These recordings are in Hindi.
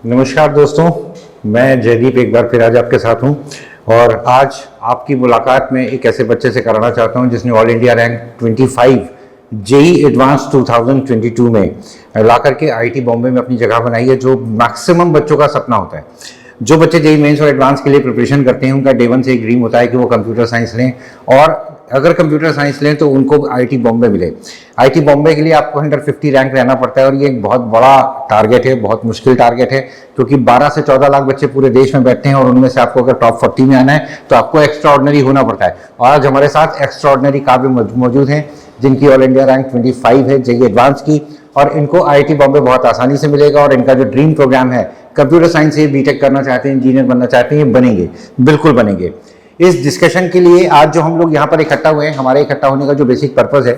नमस्कार दोस्तों, मैं जयदीप एक बार फिर आज आपके साथ हूं और आज आपकी मुलाकात में एक ऐसे बच्चे से कराना चाहता हूं जिसने All India rank 25 JEE advance 2022 में ला करके आईआईटी बॉम्बे में अपनी जगह बनाई है, जो मैक्सिमम बच्चों का सपना होता है। जो बच्चे जेई मेंस और एडवांस के लिए प्रिपरेशन करते हैं उनका डे वन से एक ड्रीम होता है कि वो कंप्यूटर साइंस लें, और अगर कंप्यूटर साइंस लें तो उनको आईआईटी बॉम्बे मिले। आईआईटी बॉम्बे के लिए आपको अंडर 50 रैंक रहना पड़ता है और ये एक बहुत बड़ा टारगेट है, बहुत मुश्किल टारगेट है, क्योंकि 12 से 14 लाख बच्चे पूरे देश में बैठते हैं और उनमें से आपको अगर टॉप 40 में आना है तो आपको एक्स्ट्रा ऑर्डिनरी होना पड़ता है। और आज हमारे साथ एक्स्ट्रा ऑर्डिनरी काव्य मौजूद हैं जिनकी ऑल इंडिया रैंक 25 है जेई एडवांस की, और इनको आईआईटी बॉम्बे बहुत आसानी से मिलेगा। और इनका जो ड्रीम प्रोग्राम है कंप्यूटर साइंस से बीटेक करना चाहते हैं, इंजीनियर बनना चाहते हैं, बनेंगे, बिल्कुल बनेंगे। इस डिस्कशन के लिए आज जो हम लोग यहाँ पर इकट्ठा हुए हैं, हमारे इकट्ठा होने का जो बेसिक पर्पस है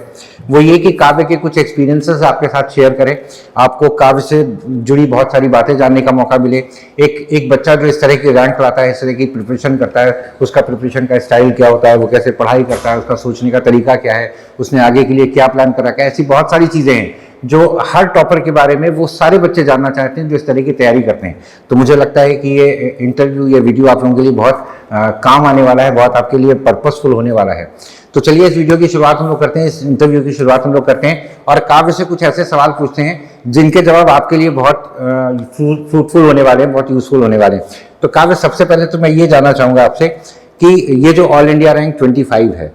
वो ये कि काव्य के कुछ एक्सपीरियंसेस आपके साथ शेयर करें, आपको काव्य से जुड़ी बहुत सारी बातें जानने का मौका मिले। एक बच्चा जो इस तरह की रैंक लाता है, इस तरह की प्रिपरेशन करता है, उसका प्रिपरेशन का स्टाइल क्या होता है, वो कैसे पढ़ाई करता है, उसका सोचने का तरीका क्या है, उसने आगे के लिए क्या प्लान कर रखा है, ऐसी बहुत सारी चीज़ें हैं जो हर टॉपर के बारे में वो सारे बच्चे जानना चाहते हैं जो इस तरह की तैयारी करते हैं। तो मुझे लगता है कि ये इंटरव्यू, ये वीडियो आप लोगों के लिए बहुत काम आने वाला है, बहुत आपके लिए पर्पसफुल होने वाला है। तो चलिए इस वीडियो की शुरुआत हम लोग करते हैं, इस इंटरव्यू की शुरुआत हम लोग करते हैं और काव्य से कुछ ऐसे सवाल पूछते हैं जिनके जवाब आपके लिए बहुत फ्रूटफुल होने वाले हैं, बहुत यूजफुल होने वाले हैं। तो काव्य, सबसे पहले तो मैं ये जानना चाहूँगा आपसे कि ये जो ऑल इंडिया रैंक 25 है,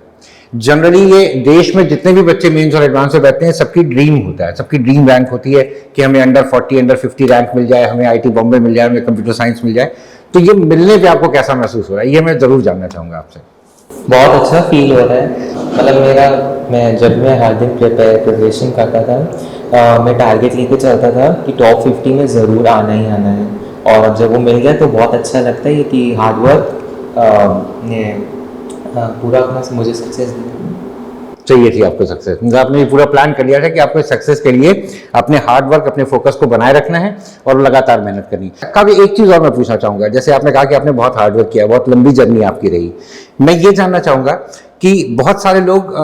जनरली ये देश में जितने भी बच्चे मेंस और एडवांस में बैठते हैं सबकी ड्रीम होता है, सबकी ड्रीम रैंक होती है कि हमें अंडर 40 अंडर 50 रैंक मिल जाए, हमें आईआईटी बॉम्बे मिल जाए, हमें कंप्यूटर साइंस मिल जाए। तो ये मिलने पे आपको कैसा महसूस हो रहा है, ये मैं जरूर जानना चाहूँगा आपसे। बहुत अच्छा फील हो रहा है। मतलब मैं हर दिन प्रिपरेशन करता था, मैं टारगेट लेके चलता था कि टॉप 50 में ज़रूर आना ही आना है, और जब वो मिल गया तो बहुत अच्छा लगता है कि हार्डवर्क पूरा अपना मुझे सक्सेस चाहिए थी आपको सक्सेस, मतलब आपने ये पूरा प्लान कर लिया था कि आपको सक्सेस के लिए अपने हार्ड वर्क, अपने फोकस को बनाए रखना है और लगातार मेहनत करनी है। काफी एक चीज और मैं पूछना चाहूंगा, जैसे आपने कहा कि आपने बहुत हार्ड वर्क किया, बहुत लंबी जर्नी आपकी रही, मैं ये जानना चाहूंगा कि बहुत सारे लोग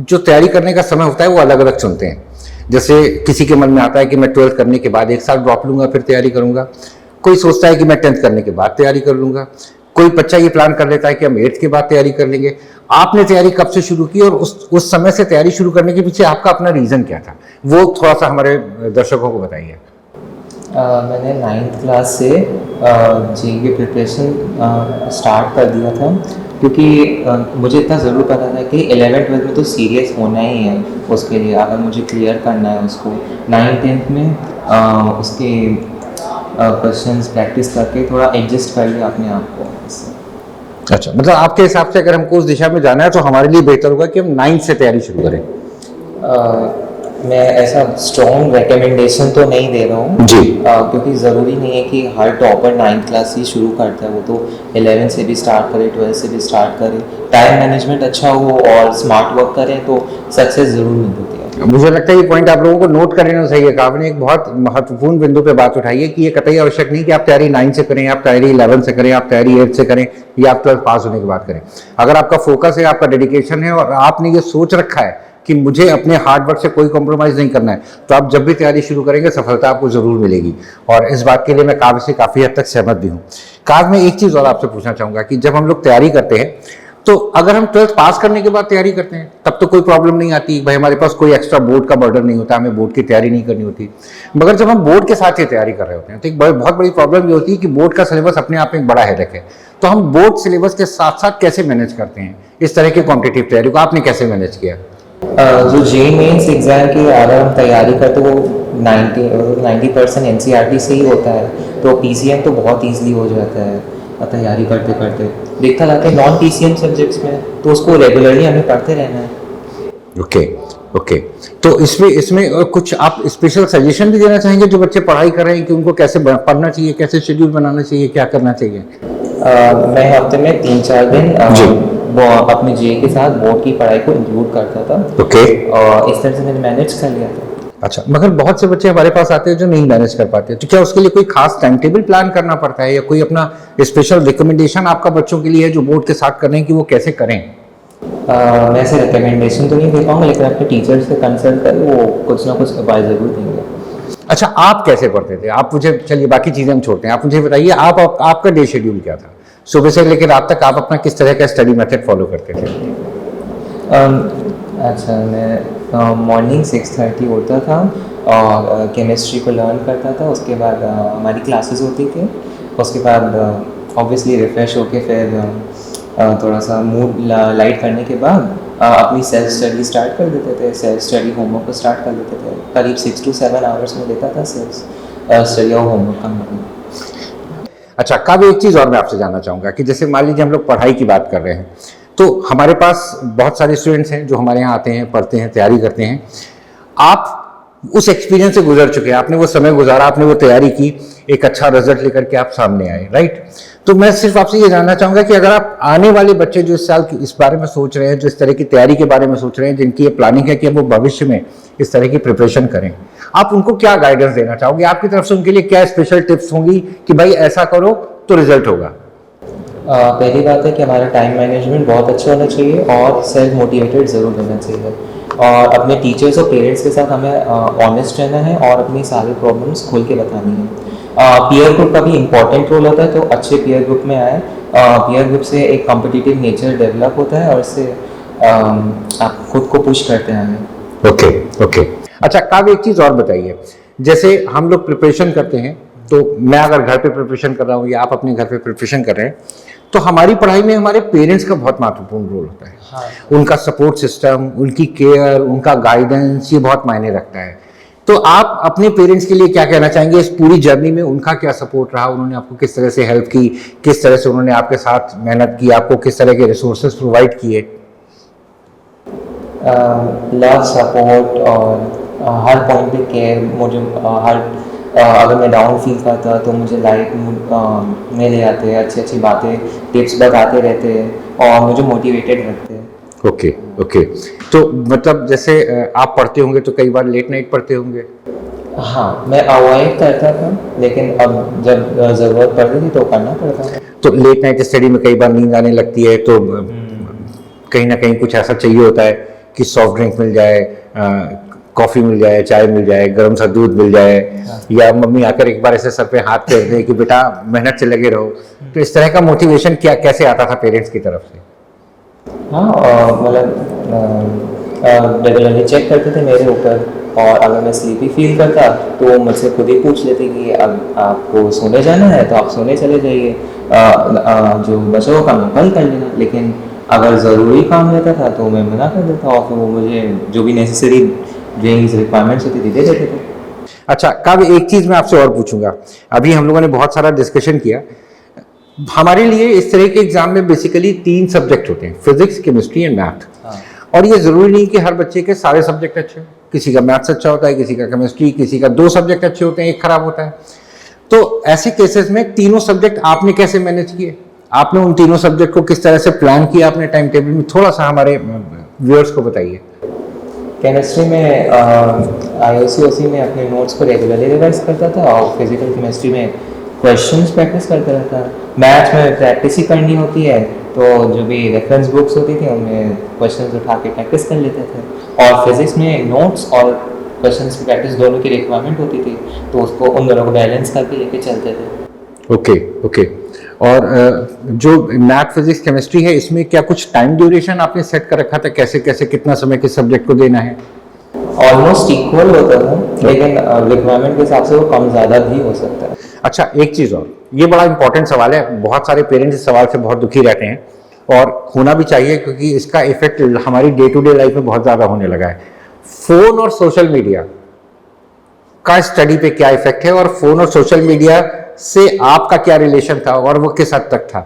जो तैयारी करने का समय होता है वो अलग अलग चुनते हैं। जैसे किसी के मन में आता है कि मैं 12th करने के बाद एक साल ड्रॉप लूंगा फिर तैयारी करूंगा, कोई सोचता है कि मैं 10th करने के बाद तैयारी कर लूंगा, कोई बच्चा ये प्लान कर लेता है कि हम 8th के बाद तैयारी कर लेंगे। आपने तैयारी कब से शुरू की और उस समय से तैयारी शुरू करने के पीछे आपका अपना रीजन क्या था, वो थोड़ा सा हमारे दर्शकों को बताइए। मैंने 9th क्लास से जेईई की प्रिपरेशन स्टार्ट कर दिया था, क्योंकि मुझे इतना ज़रूर पता था कि 11th 12th में तो सीरियस होना ही है उसके लिए, अगर मुझे क्लियर करना है उसको। 9th 10th में उसके क्वेश्चंस प्रैक्टिस करके थोड़ा एडजस्ट कर लिया अपने आप को। अच्छा, मतलब आपके हिसाब से अगर हमको उस दिशा में जाना है तो हमारे लिए बेहतर होगा कि हम 9th से तैयारी शुरू करें। मैं ऐसा स्ट्रॉन्ग रिकमेंडेशन तो नहीं दे रहा हूँ जी, क्योंकि ज़रूरी नहीं है कि हर टॉपर 9th क्लास ही शुरू करता है, वो तो 11 से भी स्टार्ट करे, 12 से भी स्टार्ट करे, टाइम मैनेजमेंट अच्छा हो और स्मार्ट वर्क करें तो सक्सेस ज़रूर मिलती है। मुझे लगता है ये पॉइंट आप लोगों को नोट कर लेना चाहिए। आपने एक बहुत महत्वपूर्ण बिंदु पे बात उठाई है कि ये कतई आवश्यक नहीं कि आप तैयारी 9 से करें, आप तैयारी 11 से करें, आप तैयारी 8 से करें या आप 12th पास होने के बाद करें। अगर आपका फोकस है, आपका डेडिकेशन है और आपने ये सोच रखा है कि मुझे अपने हार्ड वर्क से कोई कॉम्प्रोमाइज़ नहीं करना है, तो आप जब भी तैयारी शुरू करेंगे सफलता आपको जरूर मिलेगी। और इस बात के लिए मैं काव्य से काफ़ी हद तक सहमत भी हूँ। काव्य, में एक चीज़ और आपसे पूछना चाहूँगा कि जब हम लोग तैयारी करते हैं तो अगर हम 12th पास करने के बाद तैयारी करते हैं तब तो कोई प्रॉब्लम नहीं आती, भाई हमारे पास कोई एक्स्ट्रा बोर्ड का बर्डन नहीं होता, हमें बोर्ड की तैयारी नहीं करनी होती। मगर जब हम बोर्ड के साथ ये तैयारी कर रहे होते हैं तो एक बहुत बड़ी प्रॉब्लम ये होती है कि बोर्ड का सिलेबस अपने आप में एक बड़ा हेडेक है। तो हम बोर्ड सिलेबस के साथ साथ कैसे मैनेज करते हैं इस तरह की कॉम्पिटिटिव तैयारी को, आपने कैसे मैनेज किया? जो जेईई मेंस एग्जाम की अगर हम तैयारी करते वो 90% एनसीईआरटी से ही होता है, तो पीसीएम तो बहुत ईजिली हो जाता है तैयारी करते करते। देखता जाते हैं नॉन पीसीएम सब्जेक्ट्स में तो उसको रेगुलरली हमें पढ़ते रहना है। ओके, तो इसमें कुछ आप स्पेशल सजेशन भी देना चाहेंगे जो बच्चे पढ़ाई कर रहे हैं कि उनको कैसे पढ़ना चाहिए, कैसे शेड्यूल बनाना चाहिए, क्या करना चाहिए? मैं हफ्ते में 3-4 दिन अपने जेईई के साथ बोर्ड की पढ़ाई को इंक्लूड करता था। और इस तरह से मैंने मैनेज कर लिया था। अच्छा, मगर बहुत से बच्चे हमारे पास आते हैं जो नहीं मैनेज कर पाते, तो क्या उसके लिए कोई खास टाइम टेबल प्लान करना पड़ता है या कोई अपना स्पेशल रिकमेंडेशन आपका बच्चों के लिए है जो बोर्ड के साथ कर रहे हैं कि वो कैसे करें? मैं ऐसे रिकमेंडेशन तो नहीं दे पाऊँगा, लेकिन अपने टीचर से कंसल्ट कर वो कुछ ना कुछ एडवाइस जरूर देंगे। अच्छा, आप कैसे पढ़ते थे? आप मुझे, चलिए बाकी चीज़ें हम छोड़ते हैं, आप मुझे बताइए आपका डे शेड्यूल क्या था? सुबह से लेकर रात तक आप अपना किस तरह का स्टडी मेथड फॉलो करते थे? अच्छा, मैं मॉर्निंग 6:30 उठता था और केमिस्ट्री को लर्न करता था। उसके बाद हमारी क्लासेस होती थी। उसके बाद ऑब्वियसली रिफ़्रेश होके फिर थोड़ा सा मूड लाइट करने के बाद अपनी सेल्फ स्टडी स्टार्ट कर देते थे। सेल्फ स्टडी होमवर्क को स्टार्ट कर देते थे। करीब 6 to 7 आवर्स में लेता था सेल्फ स्टडी और होमवर्क का। अच्छा, काव्य, एक चीज़ और मैं आपसे जानना चाहूँगा कि जैसे मान लीजिए हम लोग पढ़ाई की बात कर रहे हैं, तो हमारे पास बहुत सारे स्टूडेंट्स हैं जो हमारे यहाँ आते हैं, पढ़ते हैं, तैयारी करते हैं। आप उस एक्सपीरियंस से गुजर चुके हैं, आपने वो समय गुजारा, आपने वो तैयारी की, एक अच्छा रिजल्ट लेकर के आप सामने आए, राइट? तो मैं सिर्फ आपसे ये जानना चाहूँगा कि अगर आप आने वाले बच्चे जो इस साल इस बारे में सोच रहे हैं, जो इस तरह की तैयारी के बारे में सोच रहे हैं, जिनकी ये प्लानिंग है कि वो भविष्य में इस तरह की प्रिपरेशन करें, आप उनको क्या गाइडेंस देना चाहोगे? आपकी तरफ से उनके लिए क्या स्पेशल टिप्स होंगी कि भाई ऐसा करो तो रिजल्ट होगा? पहली बात है कि हमारा टाइम मैनेजमेंट बहुत अच्छा होना चाहिए और सेल्फ मोटिवेटेड ज़रूर रहना चाहिए। और अपने टीचर्स और पेरेंट्स के साथ हमें ऑनेस्ट रहना है और अपनी सारी प्रॉब्लम्स खोल के बतानी है। पीयर ग्रुप का भी इम्पॉर्टेंट रोल होता है, तो अच्छे पीयर ग्रुप में आए। पीयर ग्रुप से एक कॉम्पिटिटिव नेचर डेवलप होता है और इससे आप खुद को पुश करते हैं। Okay, okay. अच्छा काव्य, एक चीज़ और बताइए, जैसे हम लोग प्रिपरेशन करते हैं, तो मैं अगर घर पे प्रिपरेशन कर रहा हूँ या आप अपने घर पे प्रिपरेशन कर रहे हैं, तो हमारी पढ़ाई में हमारे पेरेंट्स का बहुत महत्वपूर्ण रोल होता है। हाँ। उनका सपोर्ट सिस्टम, उनकी केयर, उनका गाइडेंस, ये बहुत मायने रखता है। तो आप अपने पेरेंट्स के लिए क्या कहना चाहेंगे? इस पूरी जर्नी में उनका क्या सपोर्ट रहा? उन्होंने आपको किस तरह से हेल्प की? किस तरह से उन्होंने आपके साथ मेहनत की? आपको किस तरह के रिसोर्सेज प्रोवाइड किए? लव, सपोर्ट और हर पॉइंट पे केयर। मुझे अगर मैं डाउन फील करता तो मुझे लाइट में ले आते हैं, अच्छी अच्छी बातें, टिप्स बताते रहते हैं और मुझे मोटिवेटेड रखते हैं। Okay, okay. तो मतलब जैसे आप पढ़ते होंगे तो कई बार लेट नाइट पढ़ते होंगे? हाँ, मैं अवॉइड करता था, लेकिन अब जब ज़रूरत पड़ती थी तो करना पड़ता था। तो लेट नाइट स्टडी में कई बार नींद आने लगती है, तो कहीं ना कहीं कुछ ऐसा चाहिए होता है कि सॉफ्ट ड्रिंक मिल जाए, कॉफ़ी मिल जाए, चाय मिल जाए, गर्म सा दूध मिल जाए, या मम्मी आकर एक बार ऐसे सर पे हाथ फेर दे कि बेटा मेहनत से लगे रहो। तो इस तरह का मोटिवेशन क्या कैसे आता था पेरेंट्स की तरफ से? हाँ, मतलब रेगुलरली चेक करते थे मेरे ऊपर, और अगर मैं स्लीपी फील करता तो वो मुझसे खुद ही पूछ लेते कि अब आपको सोने जाना है तो आप सोने चले जाइए, जो बचा हुआ काम कल कर लेना। लेकिन अगर ज़रूरी काम रहता था तो मैं मना कर देता और फिर वो मुझे जो भी नेसेसरी ड्रिंक्स रिक्वायरमेंट्स होती थी दे देते थे। अच्छा काव्य, एक चीज़ मैं आपसे और पूछूंगा। अभी हम लोगों ने बहुत सारा डिस्कशन किया। हमारे लिए इस तरह के एग्जाम में बेसिकली 3 सब्जेक्ट होते हैं, फिजिक्स, केमिस्ट्री एंड मैथ। और ये ज़रूरी नहीं कि हर बच्चे के सारे सब्जेक्ट अच्छे हों। किसी का मैथ्स अच्छा होता है, किसी का केमिस्ट्री, किसी का 2 सब्जेक्ट अच्छे होते हैं, एक खराब होता है। तो ऐसे केसेस में तीनों सब्जेक्ट आपने कैसे मैनेज किए? आपने उन तीनों सब्जेक्ट को किस तरह से प्लान किया अपने टाइम टेबल में? थोड़ा सा हमारे व्यूअर्स को बताइए। केमिस्ट्री में IOC-OC में अपने नोट्स को रेगुलरली रिवाइज करता था और फिजिकल केमिस्ट्री में क्वेश्चंस प्रैक्टिस करता रहता। मैथ्स में प्रैक्टिस ही करनी होती है, तो जो भी रेफरेंस बुक्स होती थी उनमें क्वेश्चंस उठा के प्रैक्टिस कर लेते थे। और फिजिक्स में नोट्स और क्वेश्चंस की प्रैक्टिस दोनों की रिक्वायरमेंट होती थी, तो उसको उन दोनों को बैलेंस करके लेके चलते थे। Okay, okay. और जो मैथ, फिजिक्स, केमिस्ट्री है, इसमें क्या कुछ टाइम ड्यूरेशन आपने सेट कर रखा था? कैसे कैसे कितना समय किस सब्जेक्ट को देना है? ऑलमोस्ट इक्वल होता था, लेकिन रिक्वायरमेंट के हिसाब से वो कम ज़्यादा भी हो सकता है। अच्छा, एक चीज़ और, ये बड़ा इंपॉर्टेंट सवाल है। बहुत सारे पेरेंट्स इस सवाल से बहुत दुखी रहते हैं, और होना भी चाहिए क्योंकि इसका इफेक्ट हमारी डे टू डे लाइफ में बहुत ज़्यादा होने लगा है। फ़ोन और सोशल मीडिया का स्टडी पे क्या इफेक्ट है, और फ़ोन और सोशल मीडिया से आपका क्या रिलेशन था और वो किस हद तक था?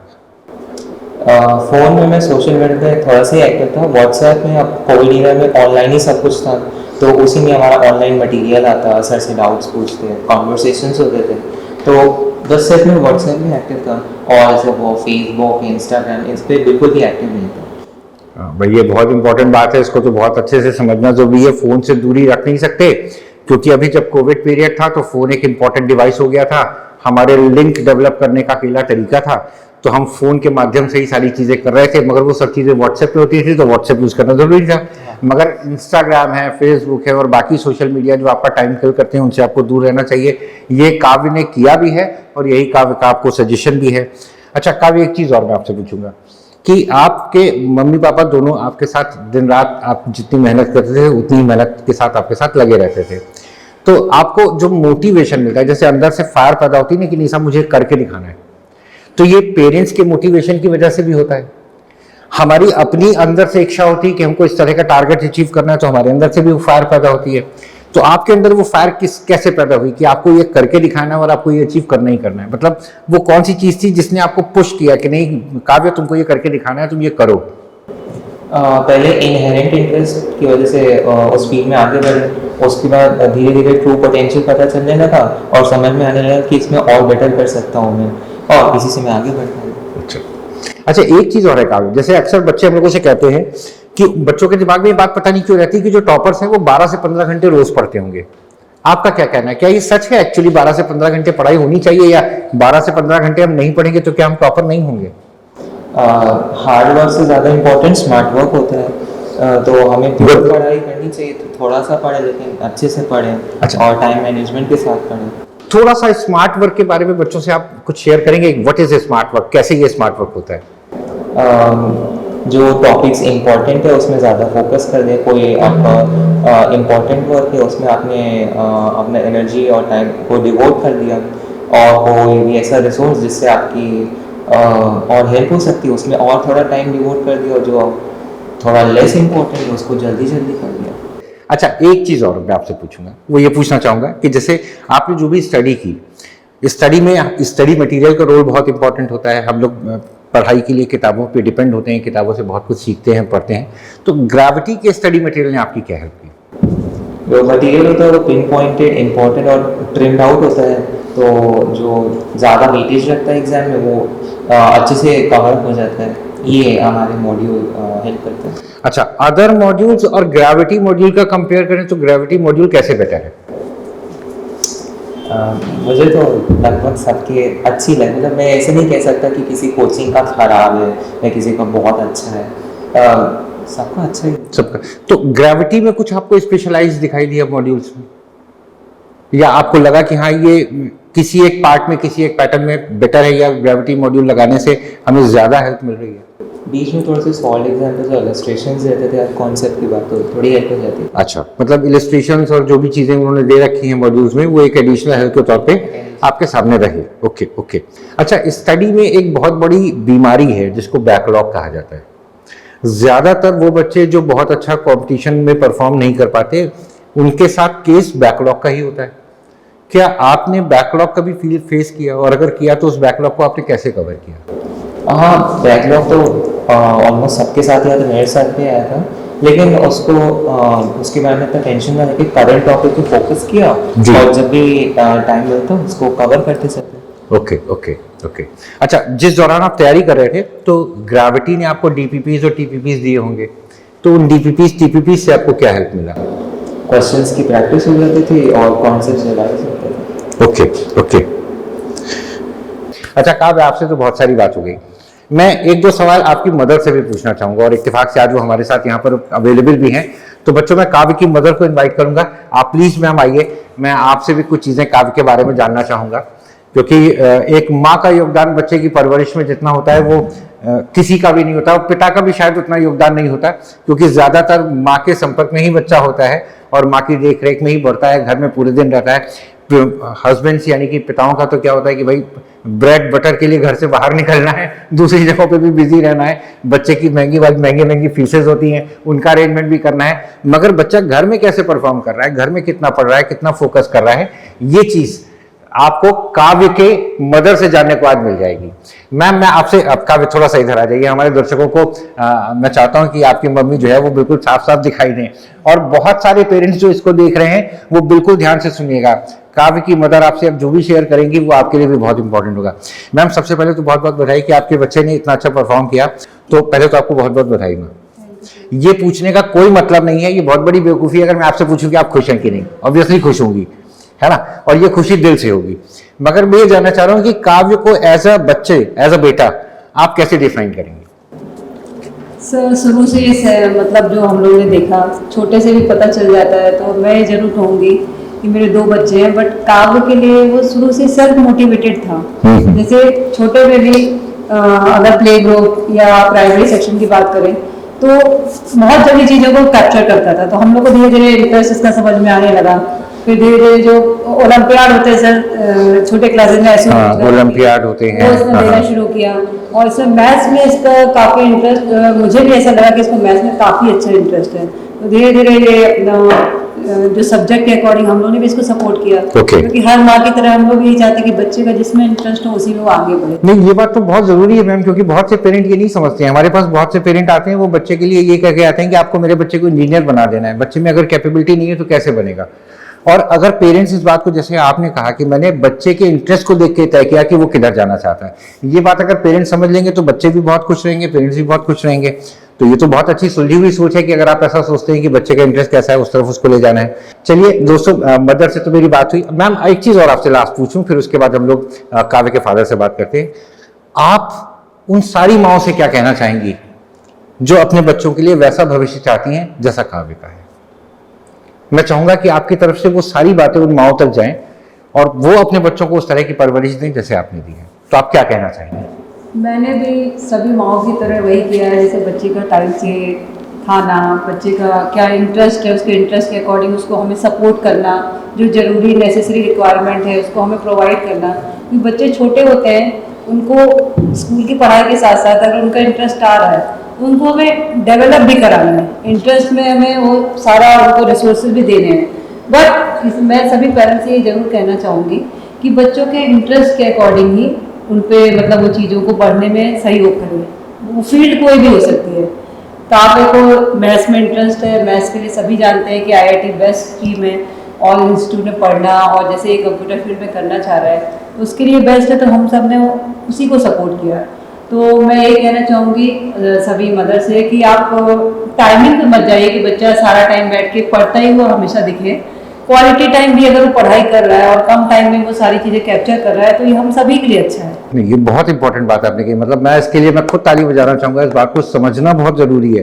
फ़ोन में मैं सोशल मीडिया पे थोड़ा सा ही एक्टिव था। व्हाट्सएप में अब कोविड ईयर में ऑनलाइन ही सब कुछ था, तो उसी में हमारा ऑनलाइन मटेरियल आता, सर से डाउट्स पूछते, कॉन्वर्सेशंस होते थे। तो बस सिर्फ मैं व्हाट्सएप में एक्टिव था, और जैसे वो फेसबुक, इंस्टाग्राम, इस पर बिल्कुल भी एक्टिव नहीं था। भाई ये बहुत इंपॉर्टेंट बात है, इसको तो बहुत अच्छे से समझना जरूरी है। फ़ोन से दूरी रख नहीं सकते, क्योंकि अभी जब कोविड पीरियड था तो फ़ोन एक इंपॉर्टेंट डिवाइस हो गया था, हमारे लिंक डेवलप करने का अकेला तरीका था। तो हम फ़ोन के माध्यम से ही सारी चीज़ें कर रहे थे, मगर वो सब चीज़ें व्हाट्सएप पे होती थी, तो व्हाट्सएप यूज़ करना ज़रूरी था। मगर इंस्टाग्राम है, फेसबुक है और बाकी सोशल मीडिया जो आपका टाइम किल करते हैं उनसे आपको दूर रहना चाहिए। ये काव्य ने किया भी है और यही काव्य का आपको सजेशन भी है। अच्छा काव्य, एक चीज़ और मैं आपसे पूछूंगा कि आपके मम्मी पापा दोनों आपके साथ दिन रात आप जितनी मेहनत करते थे उतनी मेहनत के साथ आपके साथ लगे रहते थे, तो आपको जो मोटिवेशन मिलता है, जैसे अंदर से फायर पैदा होती है ना कि निशा मुझे करके दिखाना है, तो ये पेरेंट्स के मोटिवेशन की वजह से भी होता है। हमारी अपनी अंदर से इच्छा होती है कि हमको इस तरह का टारगेट अचीव करना है, तो हमारे अंदर से भी वो फायर पैदा होती है। तो आपके अंदर वो फायर कैसे पैदा हुई कि आपको ये करके दिखाना है और आपको ये अचीव करना ही करना है? मतलब वो कौन सी चीज थी जिसने आपको पुश किया कि नहीं काव्य तुमको ये करके दिखाना है, तुम ये करो? पहले इनहेरेंट इंटरेस्ट की वजह से उस फील्ड में आगे बढ़े, उसके बाद धीरे धीरे ट्रू पोटेंशियल पता चलने लगा और समझ में आने लगा कि इसमें और बेटर कर सकता हूँ मैं, और इसी से मैं आगे बढ़ता हूँ। अच्छा एक चीज और है काव्य, जैसे अक्सर बच्चे हम लोगों से कहते हैं कि बच्चों के दिमाग में ये बात पता नहीं क्यों रहती कि जो टॉपर्स हैं वो 12 से 15 घंटे रोज पढ़ते होंगे। आपका क्या कहना है, क्या ये सच है? एक्चुअली 12 से 15 घंटे पढ़ाई होनी चाहिए, या 12 से 15 घंटे हम नहीं पढ़ेंगे तो क्या हम टॉपर नहीं होंगे? हार्ड वर्क से ज़्यादा इम्पोर्टेंट स्मार्ट वर्क होता है, तो हमें प्योर पढ़ाई करनी चाहिए तो थोड़ा सा पढ़ें लेकिन अच्छे से पढ़ें। अच्छा। और टाइम मैनेजमेंट के साथ पढ़ें। थोड़ा सा स्मार्ट वर्क के बारे में बच्चों से आप कुछ शेयर करेंगे? What is a smart work, कैसे ये स्मार्ट वर्क होता है? जो टॉपिक्स इम्पोर्टेंट है उसमें ज़्यादा फोकस कर दें। कोई आपका इम्पोर्टेंट वर्क है उसमें आपने अपना एनर्जी और टाइम को डिवोट कर दिया, और कोई भी ऐसा रिसोर्स जिससे आपकी और हेल्प हो सकती है उसमें और थोड़ा टाइम डिवोट कर दिया, और जो थोड़ा लेस इम्पोर्टेंट है उसको जल्दी जल्दी कर दिया। अच्छा एक चीज और मैं आपसे पूछूंगा, वो ये पूछना चाहूंगा कि जैसे आपने जो भी स्टडी की, स्टडी में स्टडी मटेरियल का रोल बहुत इंपॉर्टेंट होता है। हम लोग पढ़ाई के लिए किताबों पे डिपेंड होते हैं, किताबों से बहुत कुछ सीखते हैं, पढ़ते हैं। तो ग्रेविटी के स्टडी मटेरियल ने आपकी क्या हेल्प की? जो मटेरियल होता है वो पिन पॉइंटेड, इम्पोर्टेंट और ट्रिम्ड आउट होता है, तो जो ज़्यादा वेटेज रखता है एग्जाम में वो अच्छे से कवर हो जाता है। ये हमारे मॉड्यूल हेल्प करते हैं। अच्छा अदर मॉड्यूल्स और ग्रेविटी मॉड्यूल का कंपेयर करें तो ग्रेविटी मॉड्यूल कैसे बेटर है? मुझे तो लगभग सबके अच्छी लगी। मतलब मैं ऐसे नहीं कह सकता कि किसी कोचिंग का खराब है या किसी का बहुत अच्छा है, सबका अच्छा ही सबका। तो ग्रेविटी में कुछ आपको स्पेशलाइज दिखाई दिया मॉड्यूल्स में, या आपको लगा कि हाँ ये किसी एक पार्ट में किसी एक पैटर्न में बेटर है, या ग्रेविटी मॉड्यूल लगाने से हमें ज़्यादा हेल्प मिल रही है? बीच में थोड़े से सॉल्व एग्जाम्पल्स और इलस्ट्रेशंस रहते थे कॉन्सेप्ट की बात, तो थोड़ी हेल्प हो जाती है। अच्छा मतलब इलस्ट्रेशंस और जो भी चीज़ें उन्होंने दे रखी हैं मॉड्यूल्स में वो एक एडिशनल हेल्प के तौर पे आपके सामने रहे। Okay okay. अच्छा स्टडी में एक बहुत बड़ी बीमारी है जिसको बैकलॉग कहा जाता है। ज़्यादातर वो बच्चे जो बहुत अच्छा कॉम्पिटिशन में परफॉर्म नहीं कर पाते उनके साथ केस बैकलॉग का ही होता है। क्या आपने बैकलॉग कभी फेस किया, और अगर किया तो उस बैकलॉग को आपने कैसे कवर किया? हाँ बैकलॉग तो ऑलमोस्ट सबके साथ ही आया था, मेरे साथ भी आया था, लेकिन उसको उसके बारे में इतना टेंशन ना लेके करंट टॉपिक पे फोकस किया और जब भी टाइम मिलता उसको कवर करते चलते। Okay okay okay. अच्छा जिस दौरान आप तैयारी कर रहे थे तो ग्रेविटी ने आपको डीपीपीज और टीपीपीज दिए होंगे, तो उन डीपीपीज टीपीपीज से आपको क्या हेल्प मिला? क्वेश्चंस की प्रैक्टिस हो जाती थी और कॉन्सेप्ट्स रिवाइज होते थे। Okay okay. अच्छा काव्य आपसे तो बहुत सारी बात हो गई, मैं एक दो सवाल आपकी मदर से भी पूछना चाहूंगा, और इत्तेफाक से आज वो हमारे साथ यहाँ पर अवेलेबल भी हैं। तो बच्चों मैं काव्य की मदर को इनवाइट करूंगा, आप प्लीज मैम आइए, मैं आपसे भी कुछ चीजें काव्य के बारे में जानना चाहूंगा, क्योंकि एक माँ का योगदान बच्चे की परवरिश में जितना होता है वो किसी का भी नहीं होता, और पिता का भी शायद उतना योगदान नहीं होता, क्योंकि ज्यादातर माँ के संपर्क में ही बच्चा होता है और माँ की देख रेख में ही बढ़ता है, घर में पूरे दिन रहता है। हस्बैंड्स यानी कि पिताओं का तो क्या होता है कि भाई ब्रेड बटर के लिए घर से बाहर निकलना है, दूसरी जगहों पे भी बिजी रहना है, बच्चे की महंगी फीसेस होती हैं उनका अरेंजमेंट भी करना है, मगर बच्चा घर में कैसे परफॉर्म कर रहा है, घर में कितना पढ़ रहा है, कितना फोकस कर रहा है, ये चीज आपको काव्य के मदर से जानने के बाद मिल जाएगी। मैम मैं आपसे, अब काव्य थोड़ा सा इधर आ जाइए, हमारे दर्शकों को मैं चाहता हूं कि आपकी मम्मी जो है वो बिल्कुल साफ साफ दिखाई दें, और बहुत सारे पेरेंट्स जो इसको देख रहे हैं वो बिल्कुल ध्यान से सुनिएगा। काव्य की मदर आपसे अब जो भी शेयर करेंगी वो आपके लिए भी बहुत इंपॉर्टेंट होगा। मैम सबसे पहले तो बहुत बहुत बधाई कि आपके बच्चे ने इतना अच्छा परफॉर्म किया, तो पहले तो आपको बहुत बहुत बधाई मैम। ये पूछने का कोई मतलब नहीं है, ये बहुत बड़ी बेवकूफ़ी है अगर मैं आपसे पूछूं कि आप खुश हैं कि नहीं, ऑब्वियसली खुश होंगी, है ना, और ये खुशी दिल से होगी। मगर मैं ये जानना चाह रहा हूं कि काव्य को एज अ बच्चे, एज अ बेटा आप कैसे डिफाइन करेंगे? सर शुरू से मतलब जो हम लोगों ने देखा छोटे से भी पता चल जाता है, तो मैं ज़रूर कहूँगी कि मेरे 2 बच्चे हैं, बट काव्य के लिए वो शुरू से सेल्फ मोटिवेटेड था। जैसे छोटे में भी अगर प्ले ग्रुप या प्राइमरी सेक्शन की बात करें तो बहुत जल्दी चीज़ों को कैप्चर करता था, तो हम लोग को धीरे धीरे इंटरेस्ट इसका समझ में आने लगा। फिर धीरे धीरे जो ओलंपियाड होते हैं सर छोटे क्लासेस में ऐसे ओलंपियाड होते हैं वो इसने देना शुरू किया, और इसमें मैथ्स में इसका काफ़ी इंटरेस्ट, मुझे भी ऐसा लगा कि इसको मैथ्स में काफ़ी अच्छा इंटरेस्ट है। तो धीरे धीरे ये अपना जो सब्जेक्ट के अकॉर्डिंग हम लोगों ने भी इसको सपोर्ट किया, क्योंकि हर माँ की तरह हम लोग यही चाहते हैं कि बच्चे का जिसमें इंटरेस्ट हो उसी में वो आगे बढ़े। नहीं, ये बात तो बहुत जरूरी है मैम, क्योंकि बहुत से पेरेंट ये नहीं समझते हैं। हमारे पास बहुत से पेरेंट आते हैं, वो बच्चे के लिए ये कह के आते हैं कि आपको मेरे बच्चे को इंजीनियर बना देना है। बच्चे में अगर कैपेबिलिटी नहीं है तो कैसे बनेगा? और अगर पेरेंट्स इस बात को, जैसे आपने कहा कि मैंने बच्चे के इंटरेस्ट को देख के तय किया कि वो किधर जाना चाहता है, ये बात अगर पेरेंट्स समझ लेंगे तो बच्चे भी बहुत खुश रहेंगे, पेरेंट्स भी बहुत खुश रहेंगे। तो ये तो बहुत अच्छी सुलझी हुई सोच है कि अगर आप ऐसा सोचते हैं कि बच्चे का इंटरेस्ट कैसा है उस तरफ उसको ले जाना है। चलिए दोस्तों, मदर से तो मेरी बात हुई। मैम एक चीज और आपसे लास्ट पूछूं, फिर उसके बाद हम लोग काव्य के फादर से बात करते हैं। आप उन सारी माओं से क्या कहना चाहेंगी जो अपने बच्चों के लिए वैसा भविष्य चाहती हैं जैसा काव्य का है? मैं चाहूंगा कि आपकी तरफ से वो सारी बातें उन माओं तक जाएं और वो अपने बच्चों को उस तरह की परवरिश दें जैसे आपने दी है। तो आप क्या कहना चाहेंगे? मैंने भी सभी माओं की तरह वही किया है, जैसे बच्चे का टाइम से खाना, बच्चे का क्या इंटरेस्ट है उसके इंटरेस्ट के अकॉर्डिंग उसको हमें सपोर्ट करना, जो ज़रूरी नेसेसरी रिक्वायरमेंट है उसको हमें प्रोवाइड करना। क्योंकि बच्चे छोटे होते हैं, उनको स्कूल की पढ़ाई के साथ साथ अगर उनका इंटरेस्ट आ रहा है उनको हमें डेवलप भी कराना है। इंटरेस्ट में हमें वो सारा उनको रिसोर्सेज भी देने हैं। बट मैं सभी पेरेंट्स से ये जरूर कहना चाहूँगी कि बच्चों के इंटरेस्ट के अकॉर्डिंग ही उन पे मतलब वो चीज़ों को पढ़ने में सहयोग करें। वो फील्ड कोई भी हो सकती है। काव्य को मैथ्स में इंटरेस्ट है, मैथ्स के लिए सभी जानते हैं कि IIT बेस्ट स्ट्रीम है और इंस्टीट्यूट में पढ़ना, और जैसे ये कंप्यूटर फील्ड में करना चाह रहा है तो उसके लिए बेस्ट है, तो हम सब ने उसी को सपोर्ट किया। तो मैं ये कहना चाहूँगी सभी मदर से कि आप टाइमिंग पे मत जाइए कि बच्चा सारा टाइम बैठ के पढ़ता ही वो हमेशा दिखे। क्वालिटी टाइम भी अगर वो पढ़ाई कर रहा है और कम टाइम में वो सारी चीज़ें कैप्चर कर रहा है तो ये हम सभी के लिए अच्छा है। नहीं, ये बहुत इंपॉर्टेंट बात आपने कही। मतलब मैं इसके लिए मैं खुद ताली बजाना चाहूंगा। इस बात को समझना बहुत जरूरी है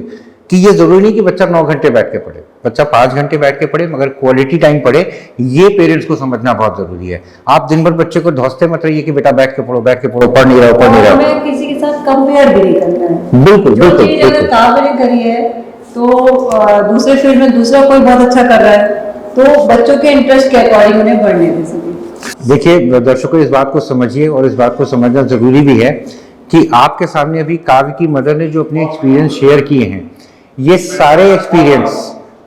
कि ये जरूरी नहीं कि बच्चा 9 घंटे बैठ के पढ़े, बच्चा 5 घंटे बैठ के पढ़े, मगर क्वालिटी टाइम पढ़े। ये पेरेंट्स को समझना बहुत जरूरी है। आप दिन भर बच्चे को धौंसते मत रहिए कि बेटा बैठ के पढ़ो, पढ़ नहीं रहा। हमें किसी के साथ कंपेयर भी नहीं करना है। बिल्कुल जो चीज अगर काव्य ने करी है तो दूसरे फील्ड में दूसरा कोई बहुत अच्छा कर रहा है तो बच्चों के इंटरेस्ट के अकॉर्डिंग उन्हें बढ़ने दे सके। देखिए दर्शकों, इस बात को समझिए और इस बात को समझना जरूरी भी है कि आपके सामने अभी काव्य की मदर ने जो अपने एक्सपीरियंस शेयर किए हैं, ये सारे एक्सपीरियंस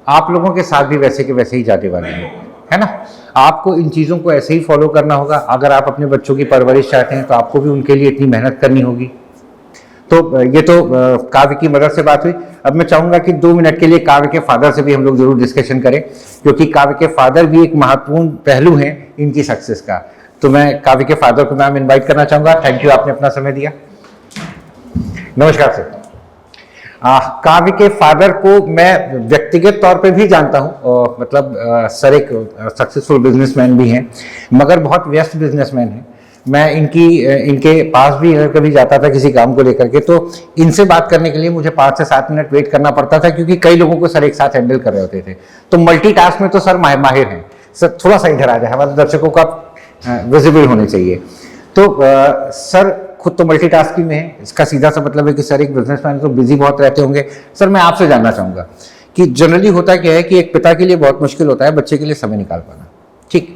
आप लोगों के साथ भी वैसे के वैसे ही जाने वाले हैं, है ना? आपको इन चीज़ों को ऐसे ही फॉलो करना होगा। अगर आप अपने बच्चों की परवरिश चाहते हैं तो आपको भी उनके लिए इतनी मेहनत करनी होगी। तो ये तो काव्य की मदद से बात हुई। अब मैं चाहूंगा कि 2 मिनट के लिए काव्य के फादर से भी हम लोग जरूर डिस्कशन करें, क्योंकि काव्य के फादर भी एक महत्वपूर्ण पहलू हैं इनकी सक्सेस का। तो मैं काव्य के फादर को मैम इनवाइट करना चाहूंगा। थैंक यू, आपने अपना समय दिया। नमस्कार सर। काव्य के फादर को मैं व्यक्तिगत तौर पे भी जानता हूँ, मतलब सर एक सक्सेसफुल बिजनेसमैन भी हैं, मगर बहुत व्यस्त बिजनेसमैन हैं। मैं इनके पास भी कभी जाता था किसी काम को लेकर के, तो इनसे बात करने के लिए मुझे 5 से 7 मिनट वेट करना पड़ता था, क्योंकि कई लोगों को सर एक साथ हैंडल कर रहे होते थे। तो मल्टीटास्क में तो सर माहिर हैं। सर थोड़ा सा इधर आ जाए, हमारे दर्शकों का विजिबल होने चाहिए। तो सर खुद तो मल्टीटास्किंग में है, इसका सीधा सा मतलब है कि सर एक बिजनेसमैन तो बिजी बहुत रहते होंगे। सर मैं आपसे जानना चाहूँगा कि जनरली होता क्या है कि एक पिता के लिए बहुत मुश्किल होता है बच्चे के लिए समय निकाल पाना, ठीक?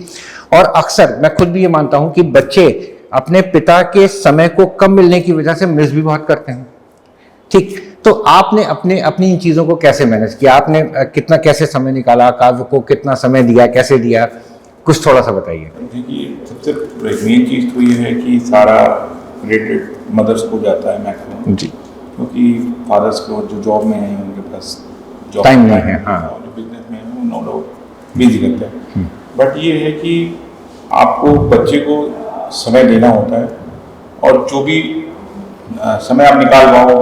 और अक्सर मैं खुद भी ये मानता हूं कि बच्चे अपने पिता के समय को कम मिलने की वजह से मिस भी बहुत करते हैं, ठीक? तो आपने अपनी इन चीजों को कैसे मैनेज किया? आपने कितना कैसे समय निकाला? काव्य को कितना समय दिया, कैसे दिया? कुछ थोड़ा सा बताइए। देखिए, सबसे मेन चीज़ तो ये है कि सारा क्रेडिट मदर्स को जाता है मैक्सिमम जी, क्योंकि फादर्स को जो जॉब में हैं उनके पास टाइम नहीं है, हाँ, जो बिजनेस में है वो नो डाउट बिजी रहते हैं। बट ये है कि आपको बच्चे को समय देना होता है, और जो भी समय आप निकाल पाओ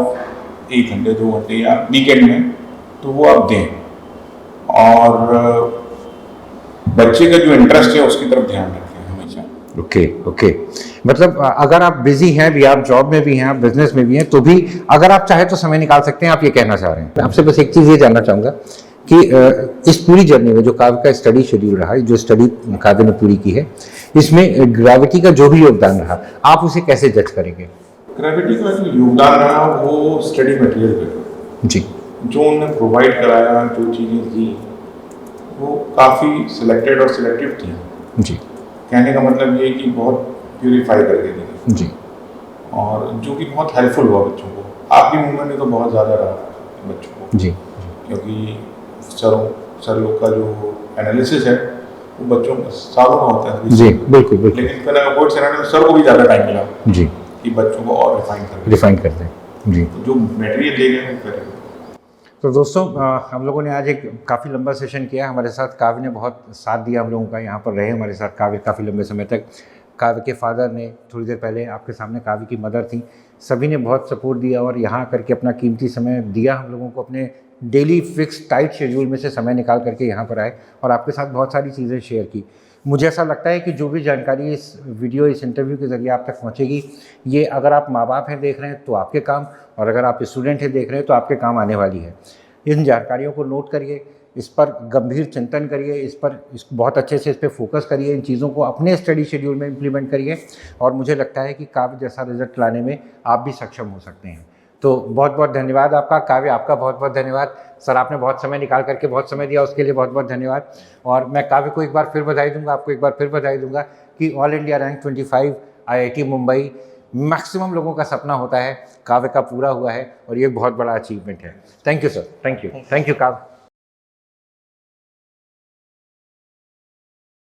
1 घंटे 2 घंटे या वीकेंड में, तो वो आप दें। और बच्चे का जो इंटरेस्ट है उसकी तरफ ध्यान रखें हमेशा। ओके ओके, मतलब अगर आप बिजी हैं भी, आप जॉब में भी हैं, आप बिजनेस में भी हैं, तो भी अगर आप चाहे तो समय निकाल सकते हैं, आप ये कहना चाह रहे हैं। आपसे बस एक चीज़ ये जानना चाहूँगा कि इस पूरी जर्नी में जो काव्य का स्टडी शेड्यूल रहा, जो स्टडी काव्य ने पूरी की है, इसमें ग्रेविटी का जो भी योगदान रहा, आप उसे कैसे जज करेंगे? ग्रेविटी का जो योगदान रहा वो स्टडी मटेरियल पे, जी जो उन्होंने प्रोवाइड कराया, जो चीज़ें दी वो काफ़ी सिलेक्टेड और सिलेक्टिव थी। जी कहने का मतलब ये कि बहुत प्यूरीफाई करके दी जी और जो कि बहुत हेल्पफुल हुआ बच्चों को। आपकी मूवमेंट में तो बहुत ज़्यादा रहा बच्चों को, जी क्योंकि सर लोग का जो एनालिसिस है वो बच्चों का सालों का होता है। जी बिल्कुल बिल्कुल लेकिन फिर बोर्ड सेनारियो में सर को भी ज़्यादा टाइम मिला जी, कि बच्चों को और रिफाइन करते हैं जी। तो जो मटेरियल दे गए वो करें। तो दोस्तों हम लोगों ने आज एक काफ़ी लंबा सेशन किया। हमारे साथ काव्य ने बहुत साथ दिया हम लोगों का, यहाँ पर रहे हमारे साथ काव्य काफ़ी लंबे समय तक। काव्य के फादर ने थोड़ी देर पहले आपके सामने, काव्य की मदर थी, सभी ने बहुत सपोर्ट दिया और यहाँ करके अपना कीमती समय दिया हम लोगों को, अपने डेली फिक्स टाइट शेड्यूल में से समय निकाल करके यहाँ पर आए और आपके साथ बहुत सारी चीज़ें शेयर की। मुझे ऐसा लगता है कि जो भी जानकारी इस वीडियो, इस इंटरव्यू के ज़रिए आप तक पहुँचेगी, ये अगर आप माँ बाप हैं देख रहे हैं तो आपके काम, और अगर आप स्टूडेंट हैं देख रहे हैं तो आपके काम आने वाली है। इन जानकारियों को नोट करिए, इस पर गंभीर चिंतन करिए, इस बहुत अच्छे से इस पर फोकस करिए, इन चीज़ों को अपने स्टडी शेड्यूल में इम्प्लीमेंट करिए और मुझे लगता है कि काव्य जैसा रिजल्ट लाने में आप भी सक्षम हो सकते हैं। तो बहुत बहुत धन्यवाद आपका। काव्य, आपका बहुत बहुत धन्यवाद सर, आपने बहुत समय निकाल करके बहुत समय दिया, उसके लिए बहुत बहुत धन्यवाद। और मैं काव्य को एक बार फिर बधाई दूंगा, आपको एक बार फिर बधाई दूंगा कि all India rank 25 IIT Mumbai maximum लोगों का सपना होता है, काव्य का पूरा हुआ है और ये बहुत बड़ा अचीवमेंट है। Thank you sir, thank you काव्य।